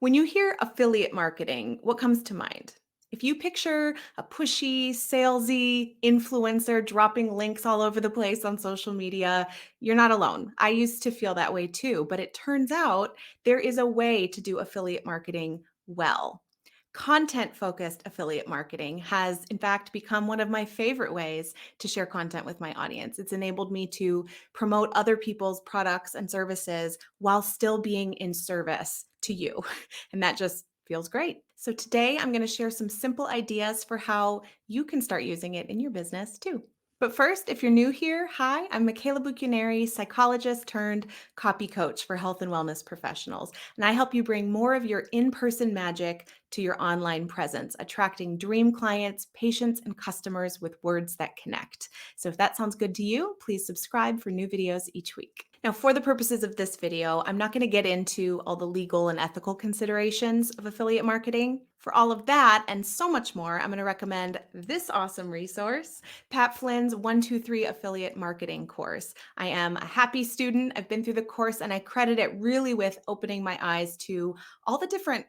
When you hear affiliate marketing, what comes to mind? If you picture a pushy, salesy influencer dropping links all over the place on social media, you're not alone. I used to feel that way too, but it turns out there is a way to do affiliate marketing well. Content focused affiliate marketing has, in fact, become one of my favorite ways to share content with my audience. It's enabled me to promote other people's products and services while still being in service to you. And that just feels great. So, today I'm going to share some simple ideas for how you can start using it in your business too. But first, if you're new here, hi, I'm Michaela Bucchianeri, psychologist turned copy coach for health and wellness professionals. And I help you bring more of your in person magic to your online presence, attracting dream clients, patients, and customers with words that connect. So if that sounds good to you, please subscribe for new videos each week. Now, for the purposes of this video, I'm not going to get into all the legal and ethical considerations of affiliate marketing. For all of that and so much more, I'm going to recommend this awesome resource, Pat Flynn's 123 Affiliate Marketing course. I am a happy student. I've been through the course and I credit it really with opening my eyes to all the different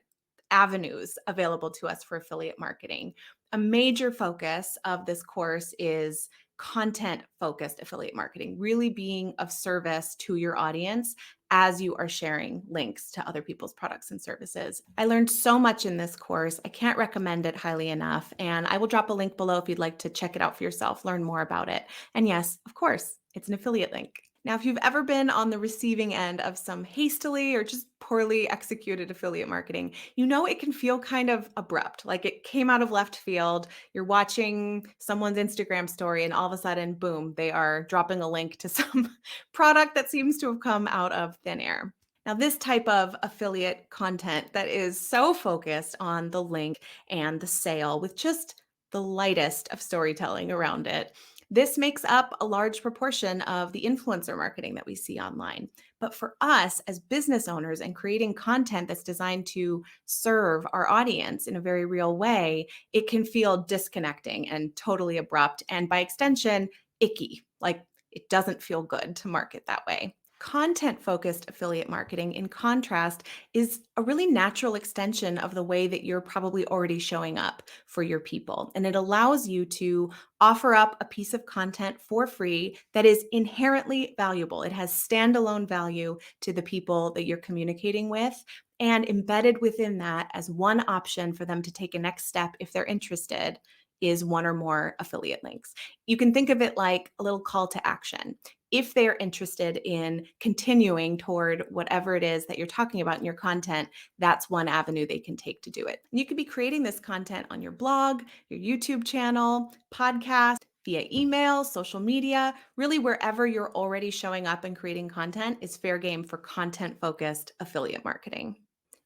avenues available to us for affiliate marketing. A major focus of this course is content focused affiliate marketing, really being of service to your audience as you are sharing links to other people's products and services. I learned so much in this course. I can't recommend it highly enough. And I will drop a link below if you'd like to check it out for yourself, learn more about it. And yes, of course, it's an affiliate link. Now, if you've ever been on the receiving end of some hastily or just poorly executed affiliate marketing, you know it can feel kind of abrupt, like it came out of left field. You're watching someone's Instagram story, and all of a sudden, boom, they are dropping a link to some product that seems to have come out of thin air. Now, this type of affiliate content that is so focused on the link and the sale with just the lightest of storytelling around it, this makes up a large proportion of the influencer marketing that we see online. But for us as business owners and creating content that's designed to serve our audience in a very real way, it can feel disconnecting and totally abrupt. And by extension, icky. Like it doesn't feel good to market that way. Content focused affiliate marketing, in contrast, is a really natural extension of the way that you're probably already showing up for your people. And it allows you to offer up a piece of content for free that is inherently valuable. It has standalone value to the people that you're communicating with. And embedded within that, as one option for them to take a next step if they're interested, is one or more affiliate links. You can think of it like a little call to action. If they're interested in continuing toward whatever it is that you're talking about in your content, that's one avenue they can take to do it. And you could be creating this content on your blog, your YouTube channel, podcast, via email, social media, really wherever you're already showing up and creating content is fair game for content-focused affiliate marketing.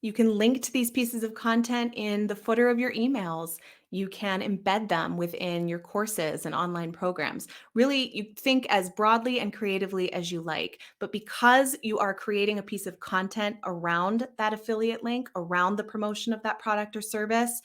You can link to these pieces of content in the footer of your emails. You can embed them within your courses and online programs. Really, you think as broadly and creatively as you like. But because you are creating a piece of content around that affiliate link, around the promotion of that product or service,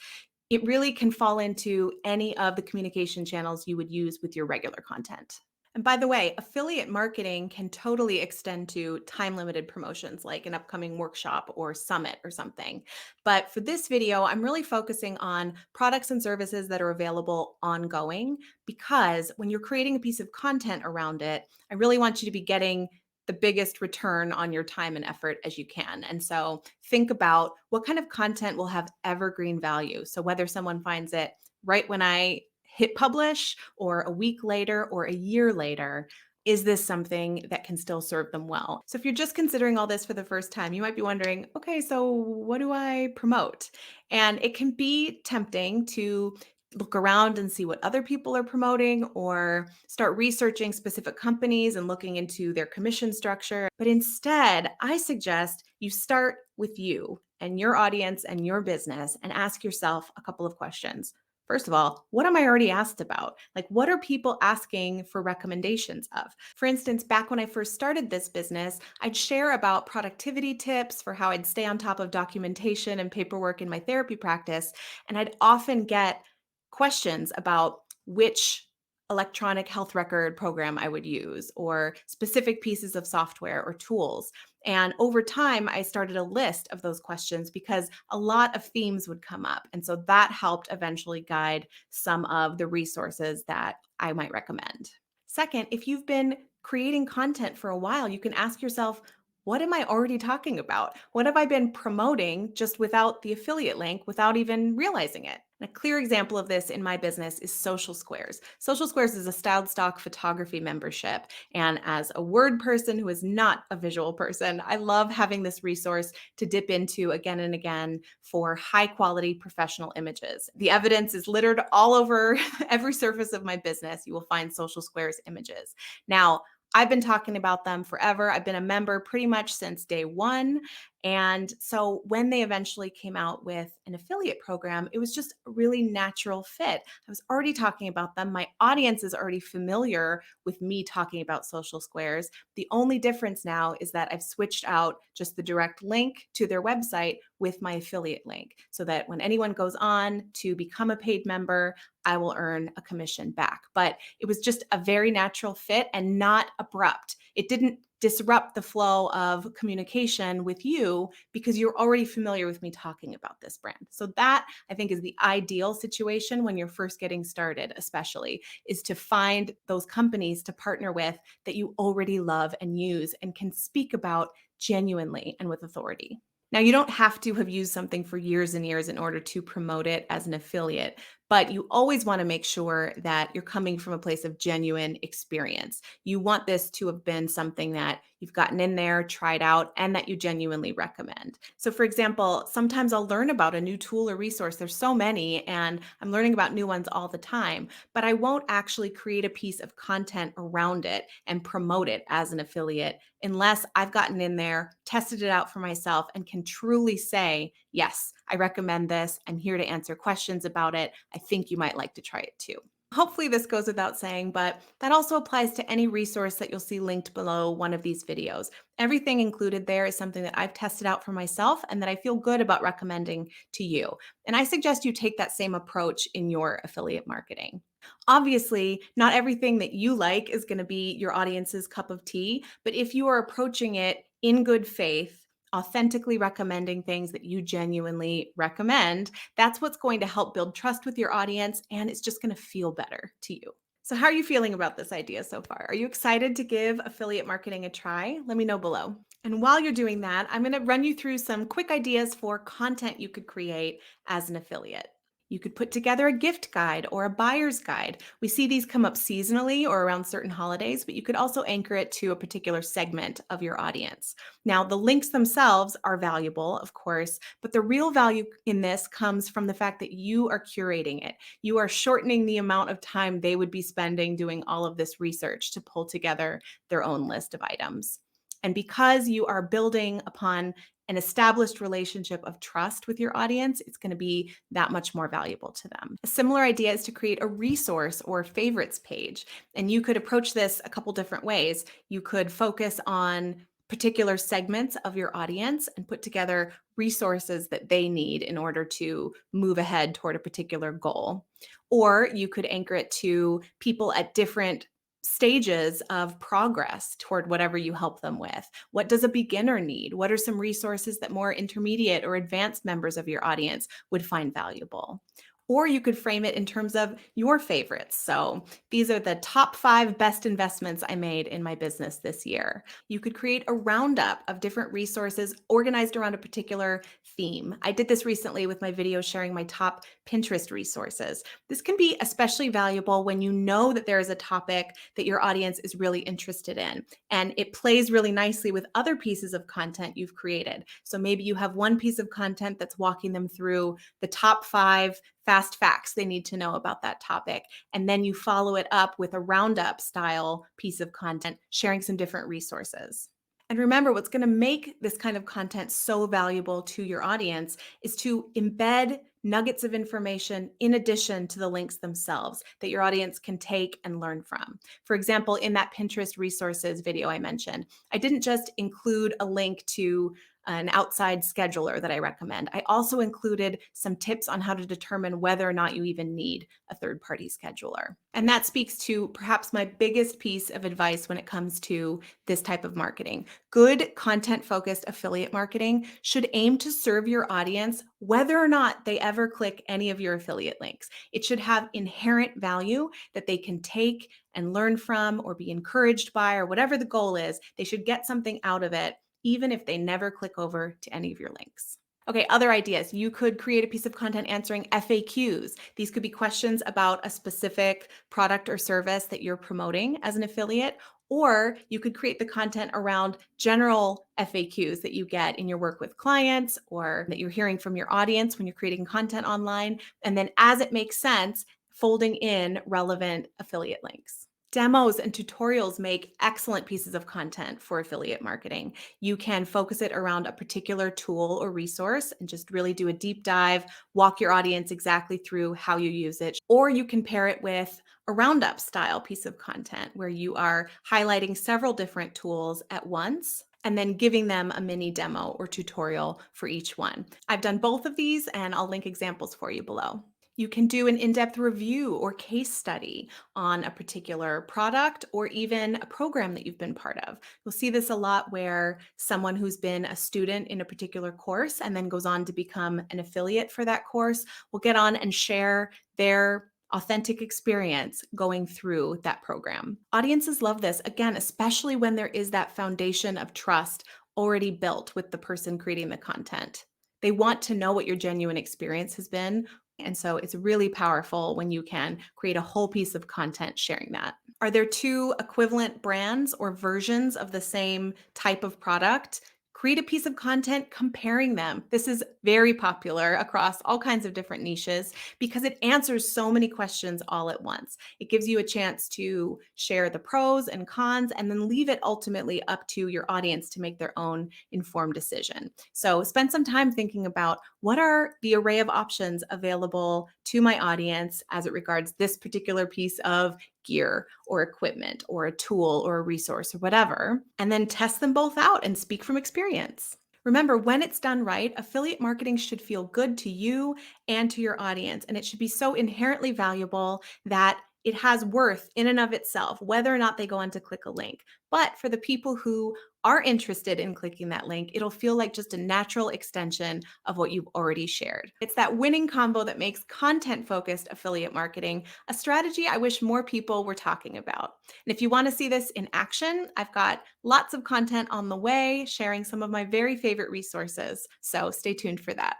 it really can fall into any of the communication channels you would use with your regular content. And by the way, affiliate marketing can totally extend to time limited promotions like an upcoming workshop or summit or something. But for this video, I'm really focusing on products and services that are available ongoing, because when you're creating a piece of content around it, I really want you to be getting the biggest return on your time and effort as you can. And so think about what kind of content will have evergreen value. So whether someone finds it right when I hit publish or a week later or a year later, is this something that can still serve them well? So if you're just considering all this for the first time, you might be wondering, okay, so what do I promote? And it can be tempting to look around and see what other people are promoting or start researching specific companies and looking into their commission structure. But instead, I suggest you start with you and your audience and your business and ask yourself a couple of questions. First of all, what am I already asked about? Like, what are people asking for recommendations of? For instance, back when I first started this business, I'd share about productivity tips for how I'd stay on top of documentation and paperwork in my therapy practice. And I'd often get questions about which electronic health record program I would use or specific pieces of software or tools. And over time, I started a list of those questions because a lot of themes would come up. And so that helped eventually guide some of the resources that I might recommend. Second, if you've been creating content for a while, you can ask yourself, what am I already talking about? What have I been promoting just without the affiliate link, without even realizing it? And a clear example of this in my business is Social Squares. Social Squares is a styled stock photography membership. And as a word person who is not a visual person, I love having this resource to dip into again and again for high quality professional images. The evidence is littered all over every surface of my business. You will find Social Squares images. Now, I've been talking about them forever. I've been a member pretty much since day one. And so when they eventually came out with an affiliate program, it was just a really natural fit. I was already talking about them. My audience is already familiar with me talking about Social Squares. The only difference now is that I've switched out just the direct link to their website with my affiliate link so that when anyone goes on to become a paid member, I will earn a commission back. But it was just a very natural fit and not abrupt. It didn't disrupt the flow of communication with you because you're already familiar with me talking about this brand. So that I think is the ideal situation when you're first getting started, especially is to find those companies to partner with that you already love and use and can speak about genuinely and with authority. Now, you don't have to have used something for years and years in order to promote it as an affiliate, but you always want to make sure that you're coming from a place of genuine experience. You want this to have been something that you've gotten in there, tried out, and that you genuinely recommend. So, for example, sometimes I'll learn about a new tool or resource. There's so many, and I'm learning about new ones all the time, but I won't actually create a piece of content around it and promote it as an affiliate unless I've gotten in there, tested it out for myself, and can truly say, yes, I recommend this. I'm here to answer questions about it. I think you might like to try it too. Hopefully, this goes without saying, but that also applies to any resource that you'll see linked below one of these videos. Everything included there is something that I've tested out for myself and that I feel good about recommending to you. And I suggest you take that same approach in your affiliate marketing. Obviously, not everything that you like is going to be your audience's cup of tea, but if you are approaching it in good faith, authentically recommending things that you genuinely recommend, that's what's going to help build trust with your audience, and it's just going to feel better to you. So, how are you feeling about this idea so far? Are you excited to give affiliate marketing a try? Let me know below. And while you're doing that, I'm going to run you through some quick ideas for content you could create as an affiliate. You could put together a gift guide or a buyer's guide. We see these come up seasonally or around certain holidays, but you could also anchor it to a particular segment of your audience. Now, the links themselves are valuable, of course, but the real value in this comes from the fact that you are curating it. You are shortening the amount of time they would be spending doing all of this research to pull together their own list of items. And because you are building upon an established relationship of trust with your audience, it's going to be that much more valuable to them. A similar idea is to create a resource or favorites page. And you could approach this a couple different ways. You could focus on particular segments of your audience and put together resources that they need in order to move ahead toward a particular goal. Or you could anchor it to people at different stages of progress toward whatever you help them with. What does a beginner need? What are some resources that more intermediate or advanced members of your audience would find valuable? Or you could frame it in terms of your favorites. So these are the top 5 best investments I made in my business this year. You could create a roundup of different resources organized around a particular theme. I did this recently with my video sharing my top Pinterest resources. This can be especially valuable when you know that there is a topic that your audience is really interested in, and it plays really nicely with other pieces of content you've created. So maybe you have one piece of content that's walking them through the top 5 fast facts they need to know about that topic. And then you follow it up with a roundup style piece of content, sharing some different resources. And remember, what's going to make this kind of content so valuable to your audience is to embed nuggets of information in addition to the links themselves that your audience can take and learn from. For example, in that Pinterest resources video I mentioned, I didn't just include a link to an outside scheduler that I recommend. I also included some tips on how to determine whether or not you even need a third-party scheduler. And that speaks to perhaps my biggest piece of advice when it comes to this type of marketing. Good content-focused affiliate marketing should aim to serve your audience whether or not they ever click any of your affiliate links. It should have inherent value that they can take and learn from or be encouraged by, or whatever the goal is. They should get something out of it, even if they never click over to any of your links. Okay, other ideas. You could create a piece of content answering FAQs. These could be questions about a specific product or service that you're promoting as an affiliate, or you could create the content around general FAQs that you get in your work with clients or that you're hearing from your audience when you're creating content online. And then as it makes sense, folding in relevant affiliate links. Demos and tutorials make excellent pieces of content for affiliate marketing. You can focus it around a particular tool or resource and just really do a deep dive, walk your audience exactly through how you use it. Or you can pair it with a Roundup style piece of content where you are highlighting several different tools at once and then giving them a mini demo or tutorial for each one. I've done both of these and I'll link examples for you below. You can do an in-depth review or case study on a particular product or even a program that you've been part of. You'll see this a lot where someone who's been a student in a particular course and then goes on to become an affiliate for that course will get on and share their authentic experience going through that program. Audiences love this, again, especially when there is that foundation of trust already built with the person creating the content. They want to know what your genuine experience has been. And so it's really powerful when you can create a whole piece of content sharing that. Are there two equivalent brands or versions of the same type of product? Create a piece of content comparing them. This is very popular across all kinds of different niches because it answers so many questions all at once. It gives you a chance to share the pros and cons and then leave it ultimately up to your audience to make their own informed decision. So spend some time thinking about what are the array of options available to my audience as it regards this particular piece of gear or equipment or a tool or a resource or whatever, and then test them both out and speak from experience. Remember, when it's done right, affiliate marketing should feel good to you and to your audience, and it should be so inherently valuable that it has worth in and of itself, whether or not they go on to click a link. But for the people who are interested in clicking that link, it'll feel like just a natural extension of what you've already shared. It's that winning combo that makes content-focused affiliate marketing a strategy I wish more people were talking about. And if you want to see this in action, I've got lots of content on the way, sharing some of my very favorite resources. So stay tuned for that.